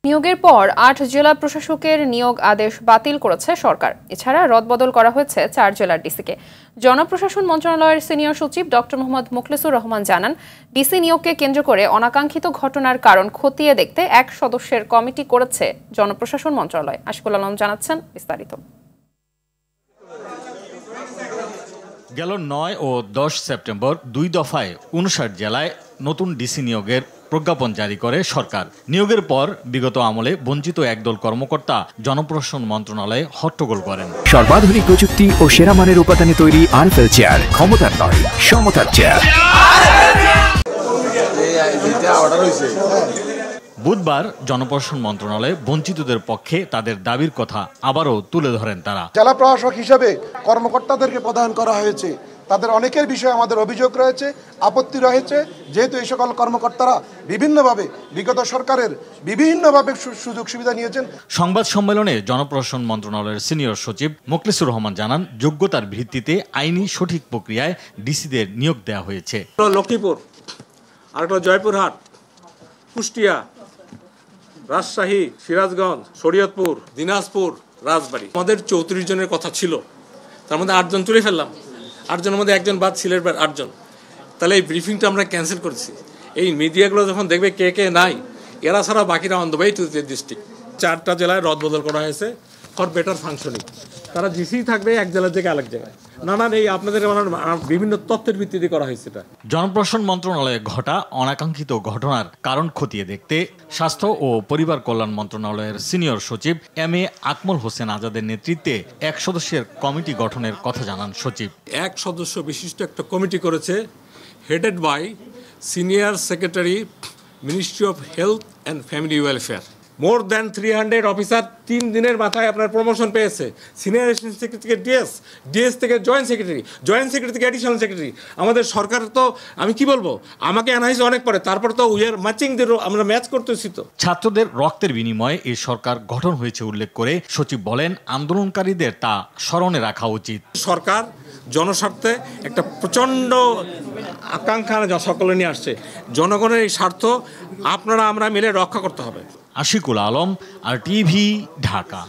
নিয়োগের পর ৮ জেলা প্রশাসকের নিয়োগ আদেশ বাতিল করেছে সরকার। এছাড়া রদবদল করা হয়েছে ৪ জেলার ডিসিকে। জনপ্রশাসন মন্ত্রণালয়ের সিনিয়র সচিব ডক্টর মোহাম্মদ মুখলেসুর রহমান জানান, ডিসি নিয়োগকে কেন্দ্র করে অনাকাঙ্ক্ষিত ঘটনার কারণ খতিয়ে দেখতে ১ সদস্যের কমিটি করেছে জনপ্রশাসন মন্ত্রণালয়। আশিকুল আলম জানাচ্ছেন বিস্তারিত। গেল ৯ ও ১০ সেপ্টেম্বর ২ দফায় ৫৯ জেলায় নতুন ডিসি নিয়োগের প্রজ্ঞাপন জারি করে সরকার। নিয়োগের পর বিগত আমলে বঞ্চিত একদল কর্মকর্তা জনপ্রশাসন মন্ত্রণালয়ে হট্টগোল করেন। সর্বাধুনিক প্রযুক্তি ও সেরা মানের উপাদানে তৈরি আরএফএল চেয়ার, ক্ষমতার নয় সমতার চেয়ার। বুধবার জনপ্রশাসন মন্ত্রণালয়ে বঞ্চিতদের পক্ষে তাদের দাবির কথা আবারও তুলে ধরেন তারা। জেলা প্রশাসক হিসেবে কর্মকর্তাদেরকে প্রদান করা হয়েছে, তাদের অনেকের বিষয়ে আমাদের অভিযোগ রয়েছে, আপত্তি রয়েছে, যেহেতু এই সকল কর্মকর্তারা বিভিন্নভাবে বিগত সরকারের বিভিন্নভাবে সুযোগ সুবিধা নিয়েছেন। সংবাদ সম্মেলনে জনপ্রশাসন মন্ত্রণালয়ের সিনিয়র সচিব মুখলেসুর রহমান জানান, যোগ্যতার ভিত্তিতে আইনি সঠিক প্রক্রিয়ায় ডিসিদের নিয়োগ দেওয়া হয়েছে। লক্ষ্মীপুর, আরেকটা জয়পুরহাট, কুষ্টিয়া, রাজশাহী, সিরাজগঞ্জ, শরীয়তপুর, দিনাজপুর, রাজবাড়ী। আমাদের ৩৪ জনের কথা ছিল, তার মধ্যে ৮ জন তুলে ফেললাম। ৮ জনের মধ্যে একজন বাদ, সিলেটের 8 জন। তাহলে এই ব্রিফিংটা আমরা ক্যান্সেল করেছি। এই মিডিয়াগুলো যখন দেখবে কে কে নাই, এরা ছাড়া বাকিরা on the way to the district. 4টা জেলায় রদবদল করা হয়েছে ফর বেটার ফাংশনিং। তারা জিসি থাকবে এক জেলা থেকে আরেক জায়গায়। নানান এই আপনাদের বিভিন্ন তথ্যের ভিত্তিতে করা হয়েছে। এটা জনপ্রশাসন মন্ত্রণালয়ে ঘটা অনাকাঙ্ক্ষিত ঘটনার কারণ খতিয়ে দেখতে স্বাস্থ্য ও পরিবার কল্যাণ মন্ত্রণালয়ের সিনিয়র সচিব MA আকমল হোসেন আজাদের নেতৃত্বে ১ সদস্যের কমিটি গঠনের কথা জানান সচিব। 1 সদস্য বিশিষ্ট একটা কমিটি করেছে, headed by senior secretary, ministry of health and family welfare. More than 300 officer 3 দিনের মাথায় আপনার প্রমোশন পেয়েছে। সিনিয়র সেক্রেটারি থেকে ডিএস থেকে জয়েন্ট সেক্রেটারি থেকে অ্যাডিশনাল সেক্রেটারি। আমাদের সরকার তো আমি কি বলবো, আমাকে আনা হয়েছে অনেক পরে, তারপর তো উই আর ম্যাচিং আমরা ম্যাচ করতেছি। তো ছাত্রদের রক্তের বিনিময়ে এই সরকার গঠন হয়েছে উল্লেখ করে সচিব বলেন, আন্দোলনকারীদের তা স্মরণে রাখা উচিত। সরকার জনস্বার্থে একটা প্রচণ্ড আকাঙ্ক্ষা সকলে নিয়ে আসছে। জনগণের এই স্বার্থ আপনারা আমরা মিলে রক্ষা করতে হবে। আশিকুল আলম, RTV, ঢাকা।